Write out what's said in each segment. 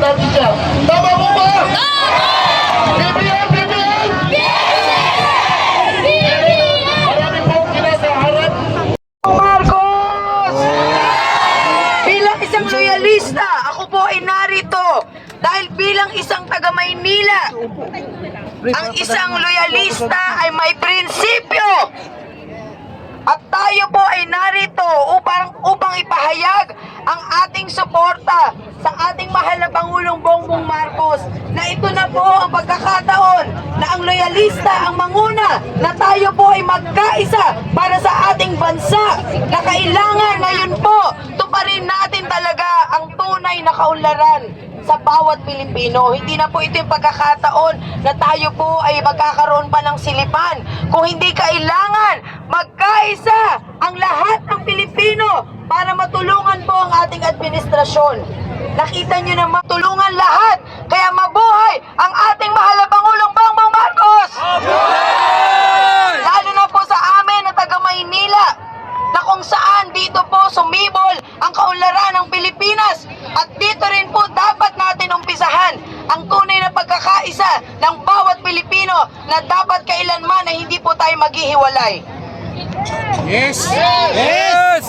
natin siya. Tama mo ba? BBM! BBM! Marami pong kinasaharap. Marcos! Bilang isang loyalista, ako po ay narito dahil bilang isang taga Maynila, ang isang loyalista ay may prinsipyo. At tayo po ay narito upang ipahayag ang ating suporta sa ating mahal na Pangulong Bongbong Marcos, na ito na po ang pagkakataon na ang loyalista ang manguna, na tayo po ay magkaisa para sa ating bansa, na kailangan ngayon po tuparin natin talaga ang tunay na kaunlaran sa bawat Pilipino. Hindi na po ito yung pagkakataon na tayo po ay magkakaroon pa ng silipan. Kung hindi kailangan, magkaisa ang lahat ng Pilipino para matulungan po ang ating administrasyon. Nakita nyo na matulungan lahat. Kaya mabuhay ang ating mahal na Pangulong Bongbong Marcos! Lalo na po sa amin na taga Maynila, na kung saan dito po sumibol ang kaunlaran ng Pilipinas, at dito rin po dapat natin umpisahan ang tunay na pagkakaisa ng bawat Pilipino, na dapat kailanman na hindi po tayo maghihiwalay. Yes! Yes!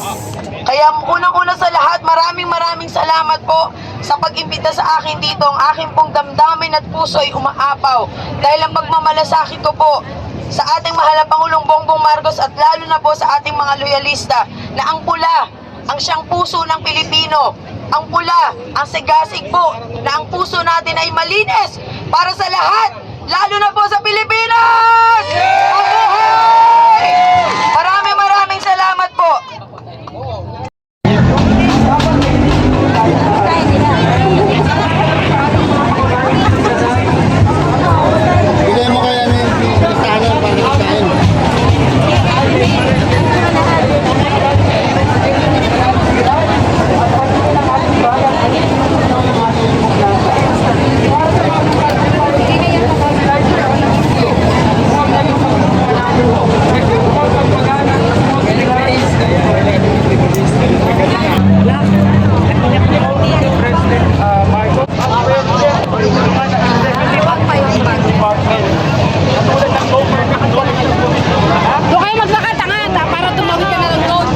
Kaya unang-una sa lahat, maraming salamat po sa pag-imbita sa akin dito. Ang aking pong damdamin at puso ay umaapaw dahil ang pagmamalasakit ko po sa ating mahal na Pangulong Bongbong Marcos, at lalo na po sa ating mga loyalista, na ang pula ang siyang puso ng Pilipino. Ang pula, ang sigasig po, na ang puso natin ay malinis para sa lahat, lalo na po sa Pilipinas! Mabuhay! Maraming salamat po. Bigay mo kaya na yung listahan para listahin. Doon kayo maglakad, tanga, para tumawid ka na ng road.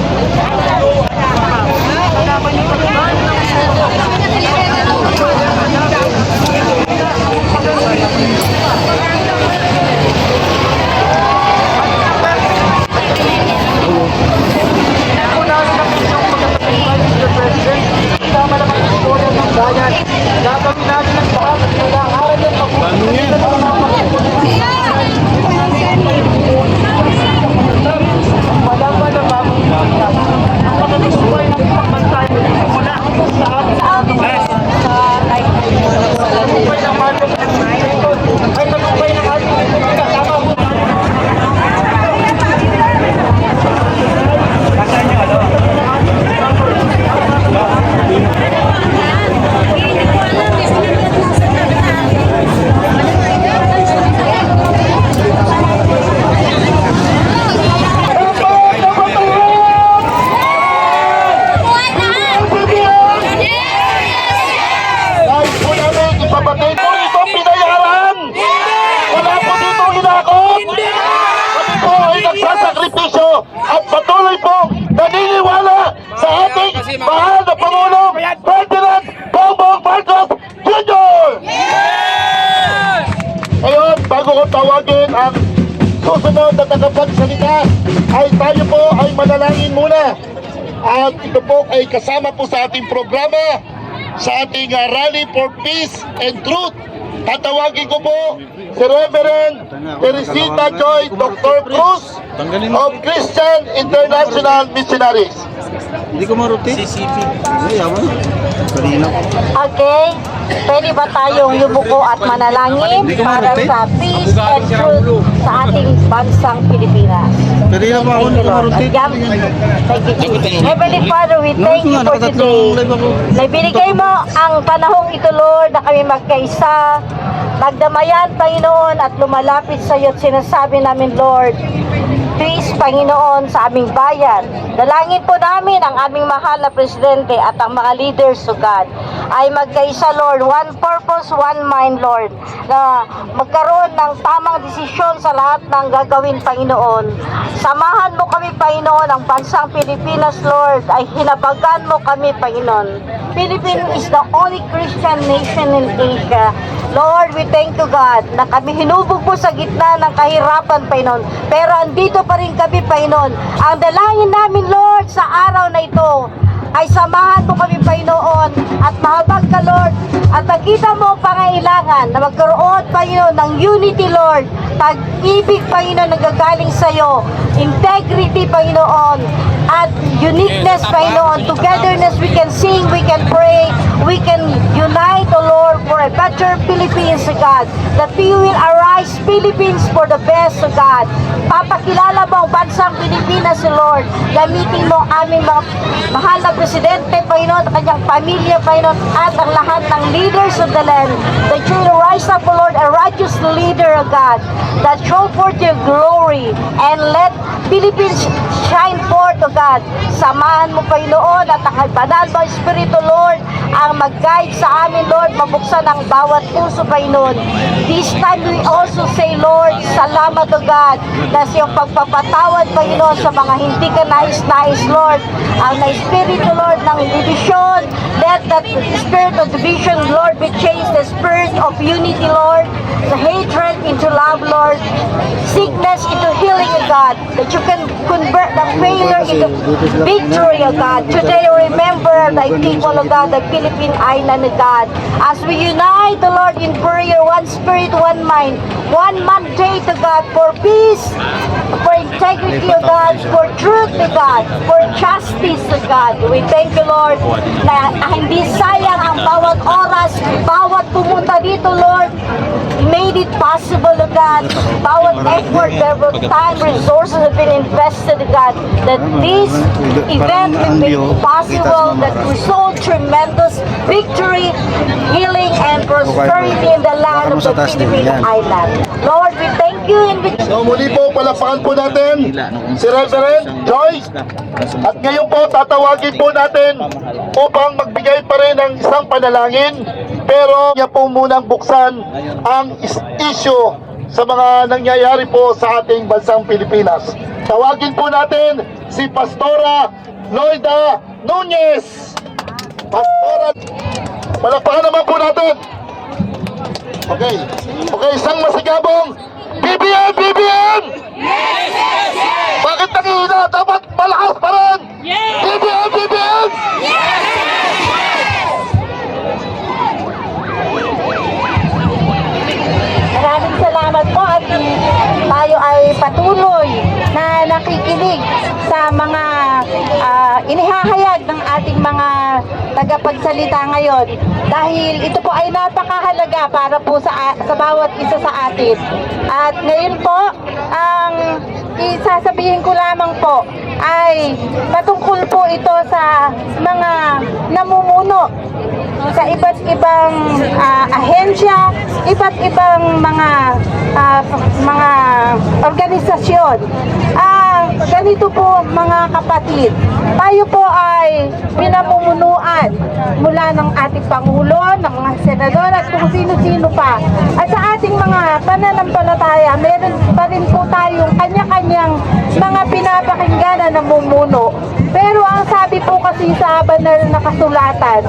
At patuloy po naniniwala sa ating mahal na Pangulong Ferdinand Bongbong Marcos Jr. Ngayon, bago ko tawagin ang susunod na tagapagsalita, ay tayo po ay manalangin muna. At ito po ay kasama po sa ating programa, sa ating Rally for Peace and Truth. Tatawagin ko po si Reverend Teresita Joy Dr. Cruz of Christian International Missionaries. Hindi ko ma-rotate. Okay, pwede ba tayong yumuko at manalangin para sa peace and truth sa ating bansang Pilipinas? Kanina pa ako Thank you, Lord. naka-rotate. Thank you, Jesus. Heavenly Father, we thank you for today. Na binigay mo ang panahong ito, Lord, na kami magkaisa, magdamayan, Panginoon, at lumalapit sa iyo at sinasabi namin, Lord, peace, Panginoon, sa aming bayan. Dalangin po namin ang aming mahal na Presidente at ang mga leaders, O God, ay magkaisa, Lord, one purpose, one mind, Lord, na magkaroon ng tamang desisyon sa lahat ng gagawin, Panginoon. Samahan mo kami, Panginoon, ang bansang Pilipinas, Lord, ay hinabagan mo kami, Panginoon. Philippines is the only Christian nation in Asia. Lord, we thank you, God, na kami hinubog po sa gitna ng kahirapan, Panginoon. Pero andito pa rin kami, Panginoon. Ang dalangin namin, Lord, sa araw na ito, ay samahan mo kami, Panginoon, at mahabag ka, Lord, at nakita mo ang pangailangan na magkaroon, Panginoon, ng unity, Lord, pag-ibig, Panginoon, nagagaling sa iyo, integrity, Panginoon, at uniqueness, Panginoon, togetherness, we can sing, we can pray, we can unite, O Lord, for a better Philippines, O God, that we will arise Philippines for the best, O God. Papakilala mo ang bansang Pilipinas, O Lord, gamitin mo ang aming mga mahal na Presidente, Panginoon, at kanyang pamilya, Panginoon, at ang lahat ng leaders of the land, that you will rise up, O Lord, a righteous leader, O God, that show forth your glory, and let Philippines shine forth, O God. Samahan mo, Panginoon, at ang banal mo Espiritu, Lord, ang mag-guide sa amin, Lord, mabuksan ang bawat puso, Panginoon. This time we also say, Lord, salamat, O God, na sa iyong pagpapatawad, Panginoon, sa mga hindi ka nais-nais, Lord, ang na-Espiritu, Lord, ng division, let that spirit of division, Lord, be changed, the spirit of unity, Lord, the hatred into love, Lord, sickness into healing, O God, that you can convert the failure into victory, O God. Today, remember thy people, O God, the Philippine island, O God, as we unite, O Lord, in prayer, one spirit, one mind, one mandate, O God, for peace, for integrity, O God, for truth, O God, for justice, O God. We thank you, Lord, na hindi sayang ang bawat oras, bawat pumunta dito, Lord, made it possible, O God. Bawat effort, every time, resources have been invested, O God, that this event will be possible, that result tremendous victory, healing, and prosperity in the land of the Philippine island. Lord, we thank you and we So muli po, palakpakan po natin si Reverend Joyce. At ngayon po, tatawagin po natin upang magbigay pa rin ng isang panalangin. Pero niya po munang buksan ang issue sa mga nangyayari po sa ating bansang Pilipinas. Tawagin po natin si Pastora Loida Nunez. Pastora, palakpakan naman po natin. Okay, isang masigabong BBM! BBM! Yes! Yes! Yes! Bakit nangihina? Dapat malakas pa rin! Yes! BBM! BBM! Yes! Maraming salamat po at tayo ay patuloy na nakikinig sa mga inihahayag ng ating mga tagapagsalita ngayon dahil ito po ay napakahalaga para po sa bawat isa sa atin. At ngayon po, ang isasabihin ko lamang po ay patungkol po ito sa mga namumuno sa iba't ibang ahensya, iba't ibang mga organisasyon. Ganito po mga kapatid, tayo po ay pinamumunuan mula ng ating Pangulo, ng mga senador at kung sino-sino pa. At sa ating mga pananampalataya, meron pa rin po tayong kanya-kanyang mga pinapakinggan na namumuno. Pero ang sabi po kasi sa banal na kasulatan,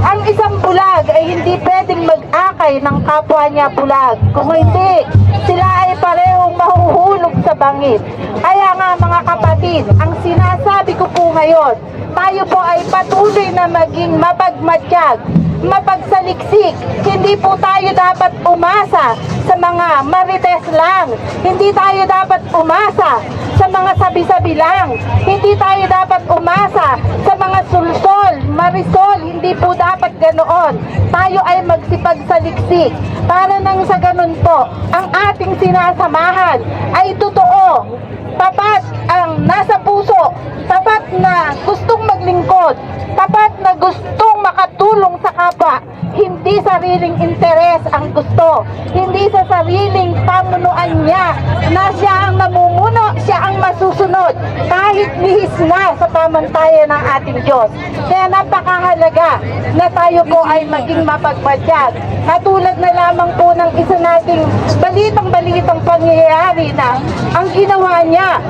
ang isang bulag ay hindi pwedeng mag-akay ng kapwa niya bulag. Kung hindi, sila ay parehong mahuhulog sa bangit. Kaya nga mga kapatid, ang sinasabi ko po ngayon, tayo po ay patuloy na maging mapagmatsyag, mapagsaliksik. Hindi po tayo dapat umasa sa mga marites lang. Hindi tayo dapat umasa sa mga sabi-sabi lang. Hindi tayo dapat umasa sa mga sulsol, marisol. Hindi po dapat ganoon. Tayo ay magsipagsaliksik. Para nang sa ganun po, ang ating sinasamahan ay totoo. Tapat ang nasa puso, tapat na gustong maglingkod, tapat na gustong makatulong sa kapwa, hindi sariling interes ang gusto, hindi sa sariling pamunuan niya na siya ang namumuno, siya ang masusunod. Kahit lihis na sa pamantayan ng ating Diyos. Kaya napakahalaga na tayo po ay maging mapagmatyag. Katulad na lamang po ng isa nating balitang pangyayari na ang ginawa niya,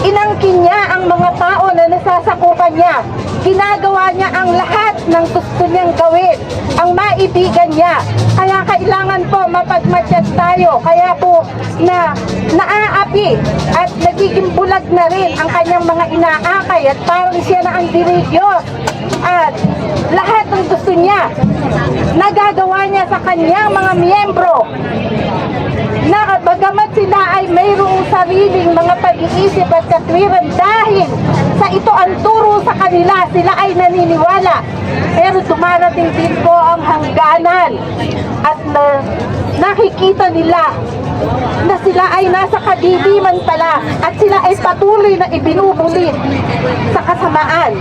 inangkin niya ang mga tao na nasasakupan niya. Ginagawa niya ang lahat ng gusto niyang gawin, ang maibigan niya. Kaya kailangan po mapagmatyag tayo. Kaya po na naaapi at nagiging bulag na rin ang kanyang mga inaakay at parang siya na ang Diyos. At lahat ng gusto niya, nagagawa niya sa kanyang mga miyembro na bagamat sila ay mayroong sariling mga pag-iisip at katwiran dahil sa ito ang turo sa kanila, sila ay naniniwala. Pero dumarating din po ang hangganan at nakikita nila na sila ay nasa kadiliman pala at sila ay patuloy na ibinubulit sa kasamaan,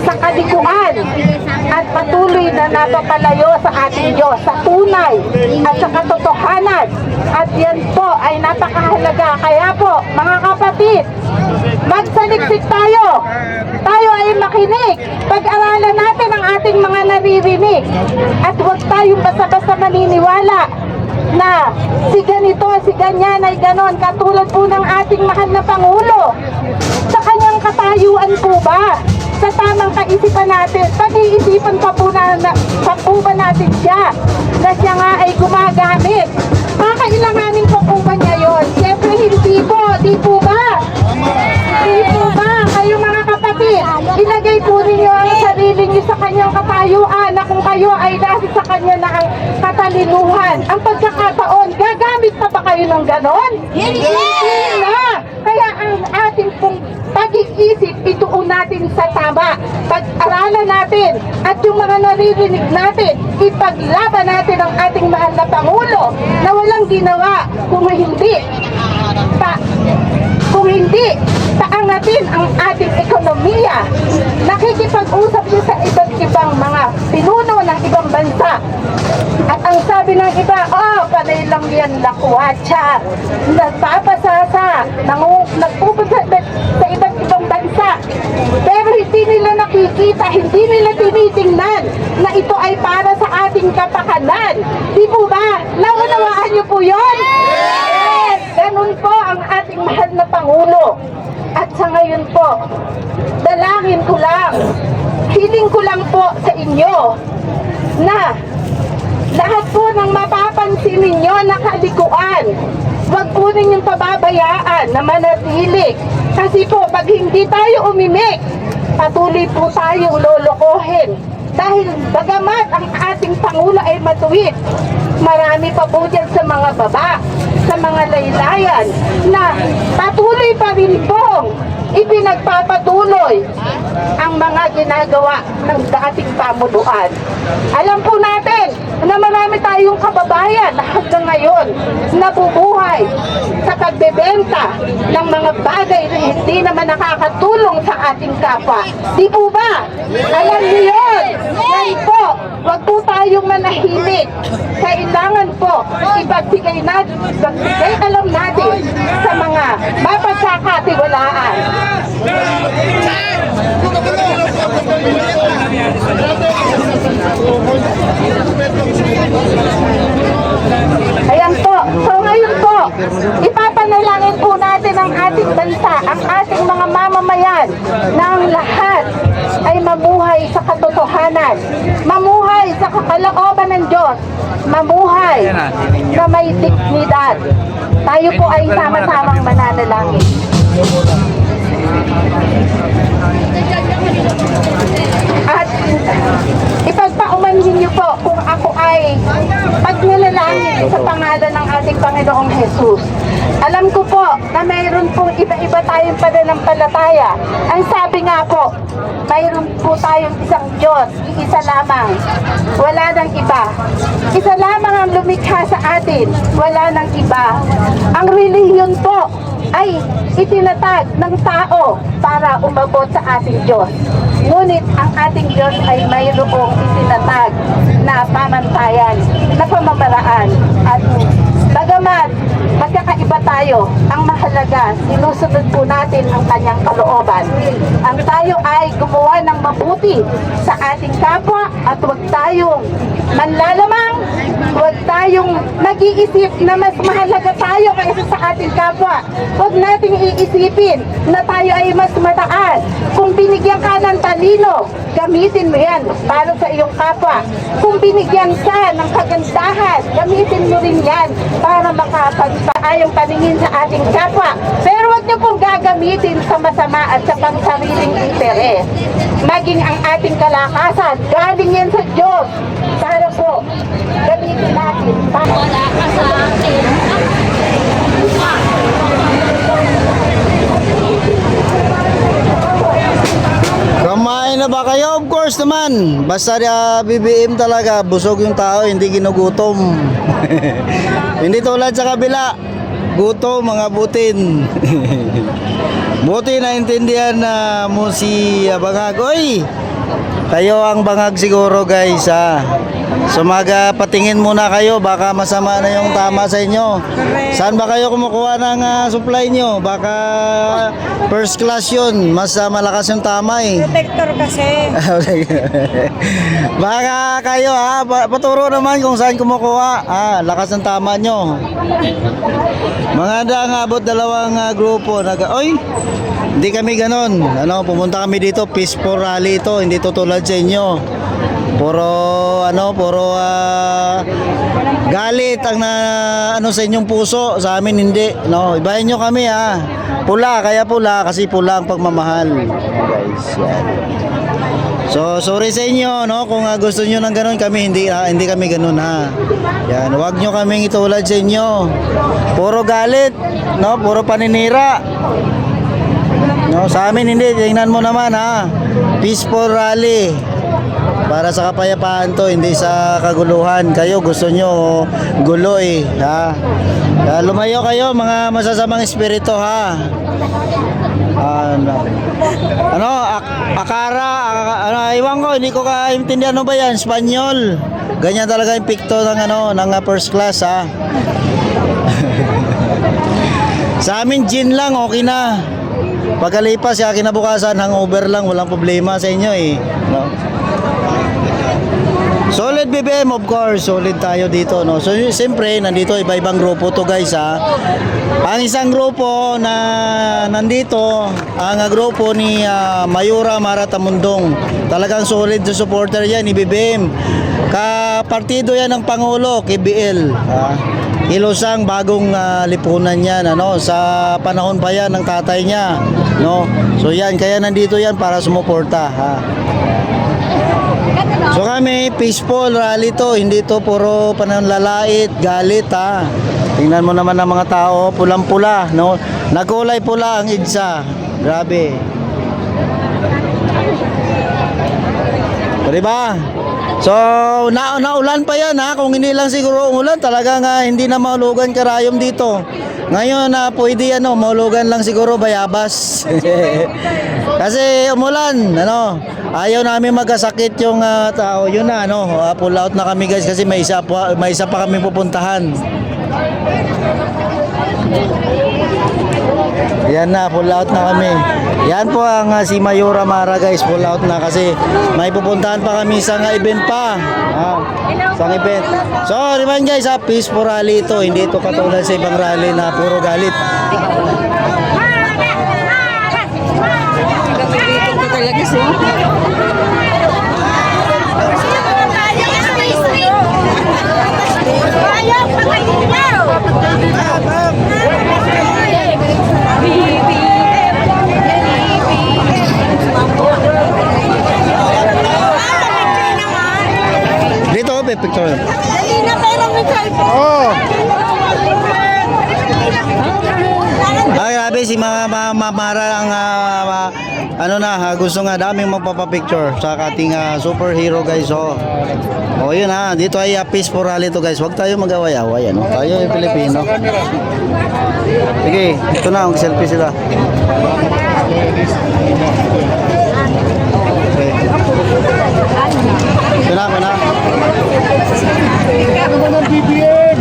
sa kalikuan at patuloy na napapalayo sa ating Diyos, sa tunay at sa katotohanan. At yan po ay napakahalaga. Kaya po, mga kapatid, magsaliksik tayo. Tayo ay makinig. Pag-aralan natin ang ating mga naririnig. At huwag tayong basta-basta maniniwala na si ganito, si ganyan ay ganon. Katulad po ng ating mahal na Pangulo. Sa kanyang katayuan po ba? Sa tamang kaisipan natin, pag-iisipan pa po ba natin siya na siya nga ay gumagamit? Kakailanganin po ba niya yun? Siyempre hindi po, di po ba? Hindi po ba? Kayo mga kapatid, ilagay po ninyo ang sarili niyo sa kanyang katayuan na kung kayo ay nasa sa kanya na ang katalinuhan. Ang pagkakataon, gagamit pa ba kayo ng ganon? Hindi na! Kaya ang ating pong pag-iisip, ituon natin sa tama. Pag-aralan natin at yung mga naririnig natin, ipaglaban natin ang ating mahal na Pangulo na walang ginawa kung hindi paangatin ang ating ekonomiya. Nakikipag-usap niya sa iba't ibang mga pinuno ng ibang bansa. At ang sabi ng iba, panay lang yan lakwatsa. Nagpapasasa, nagpupunta sa iba't ibang bansa. Pero hindi nila nakikita, hindi nila tinitingnan na ito ay para sa ating kapakanan. Di po ba? Naunawaan niyo po yun? Yes! Ganun po ang ating mahal na Pangulo. At sa ngayon po, dalangin ko lang, hiling ko lang po sa inyo na lahat po ng mapapansin ninyo na kalikuan, huwag po ninyong pababayaan na manatili. Kasi po, pag hindi tayo umimik, patuloy po tayong lolokohin. Dahil bagamat ang ating Pangulo ay matuwid, marami pa po dyan sa mga baba, sa mga laylayan, na patuloy pa rin pong ipinagpapatuloy ang mga ginagawa ng dating pamunuan. Alam po natin na marami tayong kababayan na hanggang ngayon nabubuhay sa pagbebenta ng mga bagay na hindi naman nakakatulong sa ating kapwa. Di po ba? Alam niyo yun? Yan po, wag po tayong manahimik. Kailangan po ipagbigay natin, ipagbigay alam natin sa mga mapagkakatiwalaan. Ayan po. So ngayon po, ipapanalangin po natin ang ating bansa, ang ating mga mamamayan na ang lahat ay mamuhay sa katotohanan, mamuhay sa kakalooban ng Diyos, mamuhay na may dignidad. Tayo po ay sama-samang mananalangin. At ipagpaumanhin niyo po kung ako ay pagnilalangin sa pangalan ng ating Panginoong Jesus. Alam ko po na mayroon pong iba-iba tayong pananampalataya. Ang sabi nga po, mayroon po tayong isang Diyos, isa lamang. Wala nang iba. Isa lamang ang lumikha sa atin. Wala nang iba. Ang relihiyon po ay itinatag ng tao para umabot sa ating Diyos. Ngunit ang ating Diyos ay mayroong itinatag na pamantayan, na pamamaraan. At bagamat magkakaiba tayo. Ang mahalaga, sinusunod po natin ang kanyang kalooban. Ang tayo ay gumawa ng mabuti sa ating kapwa at huwag tayong manlalamang, huwag tayong nag-iisip na mas mahalaga tayo kaysa sa ating kapwa. Huwag nating iisipin na tayo ay mas mataas. Kung binigyan ka ng talino, gamitin mo yan para sa iyong kapwa. Kung binigyan ka ng kagandahan, gamitin mo rin yan para makapagpaayong paningin sa ating kapwa. Pero huwag niyo pong gagamitin sa masama at sa pangsariling interes. Maging ang ating kalakasan, galing yan sa Diyos. Para po, gamitin natin. Wala ka sa akin. Kumain na ba kayo? Of course naman. Basta BBM talaga, busog yung tao, hindi ginugutom. Hindi tulad sa kabila. Gutom, mga butin. Buti na intindihan na mo si Bangag. Oy! Kayo ang bangag siguro guys ha. So patingin muna kayo, baka masama na yung tama sa inyo. Saan ba kayo kumukuha ng supply nyo? Baka first class yun, mas malakas yung tama eh. Protector kasi. Baka kayo ha, paturo naman kung saan kumukuha. Lakas ng tama nyo. Mga abot 2 grupo. Oy! Hindi kami ganun. Pumunta kami dito, peaceful rally ito, hindi to tulad sa inyo. Puro galit ang sa inyong puso, sa amin hindi. Ibahin nyo kami ha. Pula, kaya pula kasi pula ang pagmamahal. Guys, yan. So, sorry sa inyo, kung gusto nyo ng ganun, kami hindi kami ganun ha. Yan, huwag nyo kaming itulad sa inyo. Puro galit, puro paninira. Sa amin hindi, tingnan mo naman ha. Peaceful rally. Para sa kapayapaan to, hindi sa kaguluhan. Kayo gusto nyo gulo eh, ha. Lumayo kayo mga masasamang espiritu ha. Iwan ko, hindi ko kaintindihan ba yan, Espanyol. Ganyan talaga yung pikto ng first class ha. Sa amin gin lang, okay na. Pagkalipas ya kinabukasan, hangover lang, walang problema sa inyo eh. Solid BBM, of course, solid tayo dito, So siyempre, nandito iba-ibang grupo to guys ha. Ang isang grupo na nandito, ang grupo ni Mayura Mara Tamundong. Talagang solid na supporter yan ni BBM. Kapartido yan ng Pangulo, KBL. Ilosang bagong lipunan yan, sa panahon pa yan ng tatay niya, So yan, kaya nandito yan para sumuporta, ha. So kami, peaceful rally to, hindi to puro pananlalait, galit ha. Tingnan mo naman ang mga tao, pulang-pula, Nagkulay pula ang EDSA. Grabe. Diba? So, naulan pa yan ha. Kung hindi lang siguro umulan, talagang hindi na mahulugan karayom dito. Ngayon pwede mahulugan lang siguro bayabas. Kasi umulan, ayaw namin magkasakit yung tao. Yun na, pull out na kami guys kasi may isa pa kami pupuntahan. Yan na, full out na kami. Yan po ang si Mayura Mara guys, full out na kasi may pupuntahan pa kami sa event pa. Sa event. So, remind guys, peaceful rally ito. Hindi ito katulad sa ibang rally na puro galit. Talaga siya. Dito, picture. Dali na, pero may cellphone. Ay, grabe si Mara ang gusto nga daming magpapapicture sa ating superhero guys. Yun dito ay peaceful rally to guys. Huwag tayo mag-away-away, Tayo ay Pilipino. Sige, ito na, mag-selfie sila. Okay. Ito na, BBM!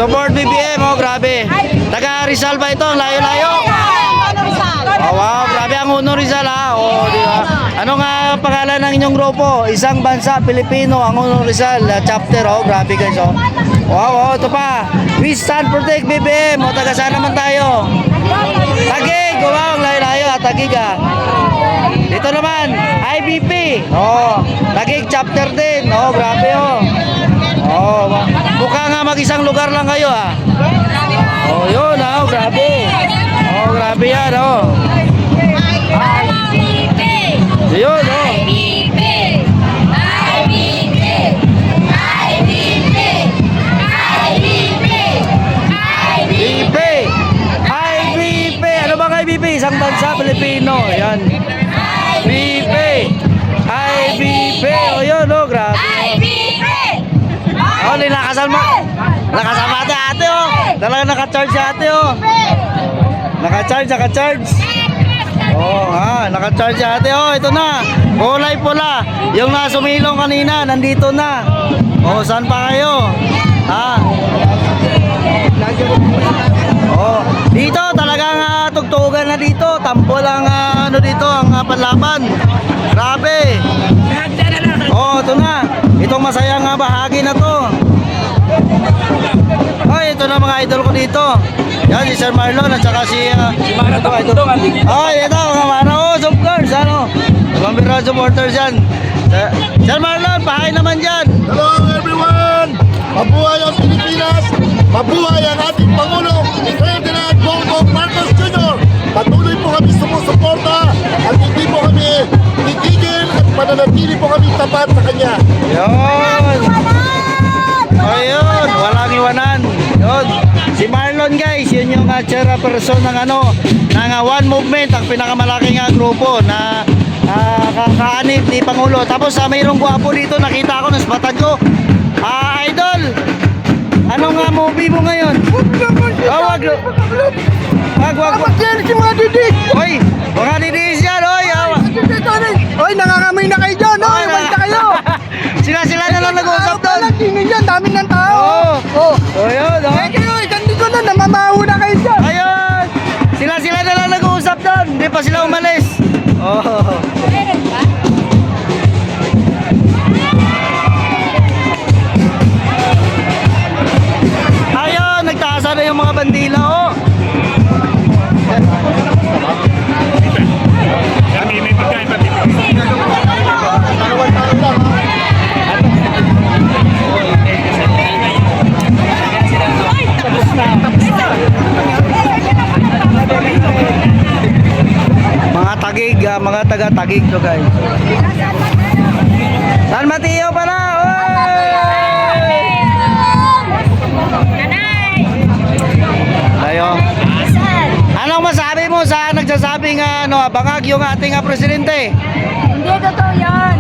Support BBM, oh, grabe. Taga Rizal ba ito? Ang layo-layo. Oh, wow, grabe ang Uno Rizal, ha. Oh, di ba? Ano nga pangalan ng inyong grupo? Isang bansa, Pilipino, ang Uno Rizal chapter. Oh, grabe guys, oh. Wow, oh, ito pa. We stand protect BBM. O, taga saan naman tayo? Tagig, wow, ang layo-layo, Tagig, ah. Dito naman, IBP. Oh, Tagig chapter din. Oh, grabe, oh. Oh, mukha nga mag-isang lugar lang kayo, ah. Oh, yun, ah, oh, grabe. Oh, grabe yan, oh. Yun, oh. IBP. IBP. Ano bang IBP? Isang bansa, Pilipino. Yan. IBP. IBP. O yun, oh, grabe. Oh, linakasan mo. Nakasama ate, oh. Talagang naka-charge si ate, oh. Naka-charge. Oh, naka-charge si ate, oh. Ito na. Kulay pula. Yung nasumilong kanina, nandito na. Oh, saan pa kayo? Oh, dito talagang tugtugan na dito. Tampo lang ano dito ang panlaban. Grabe. Oh, ito na. Itong masayang bahagi na to. Ay, ito na mga idol ko dito. Yan, si Sir Marlon at saka si Mara to idol. Oh, ito mga Mara. Oh, of course, ano. Mga biro supporters yan. Sir Marlon, pahay naman dyan. Hello everyone! Mabuhay ang Pilipinas! Mabuhay ang ating Pangulo, Ferdinand Bongbong Marcos Jr. Patuloy po kami sumusuporta at hindi po kami titigil at mananatili po kami tapat sa kanya. Yun. Ayun, walang iwanan. Yun. Si Marlon guys, yun yung chairperson ng ng One Movement, ang pinakamalaking grupo na kakaanib ni Pangulo. Tapos mayroong gwapo dito, nakita ko, nasbatan ko. Idol, anong movie mo ngayon? Wag. Si mga didik! Oy, mga didis yan, oy. Oy, nangangamoy na kayo dyan! Oy, wag na kayo! Sila na lang nag-uusap doon. Tingin yan, dami ng tao! Oo. Oh, yun, oh. Eh kayo, dito na, namamaho na kayo dyan! Ayun! Sila na lang nag-uusap doon. Hindi pa sila umalis. Oh. Ayun, nagtaasa na yung mga bandila, oh. Mga tagig, mga taga-tagig to guys. San Mateo pala! Ayo. Anong masabi mo sa nagsasabing bangag yung ating presidente? Hindi totoo yan.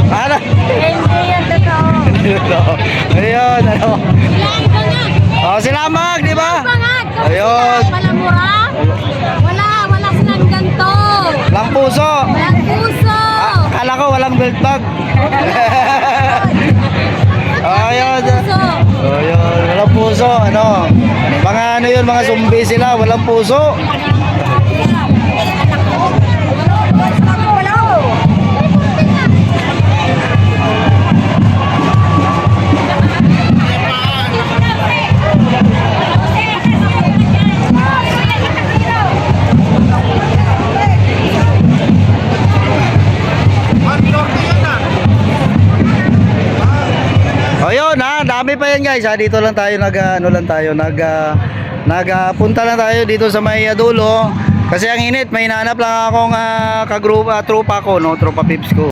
Ano? Hindi yan totoo. Ayun, ano? Walang bangag. Oh, sila mag, di ba? Bangag. Ayun. Walang mura. Wala silang ganito. Walang puso. Walang puso. Akala ko walang belt bag. Ayun. Puso. Ayun, walang puso. Ano? Mga yun, mga zombie sila, walang puso. Ayun, dami pa yan guys. Dito lang tayo nagpunta lang tayo dito sa may dulo kasi ang init. May hinahanap lang akong tropa ko, tropa pips ko.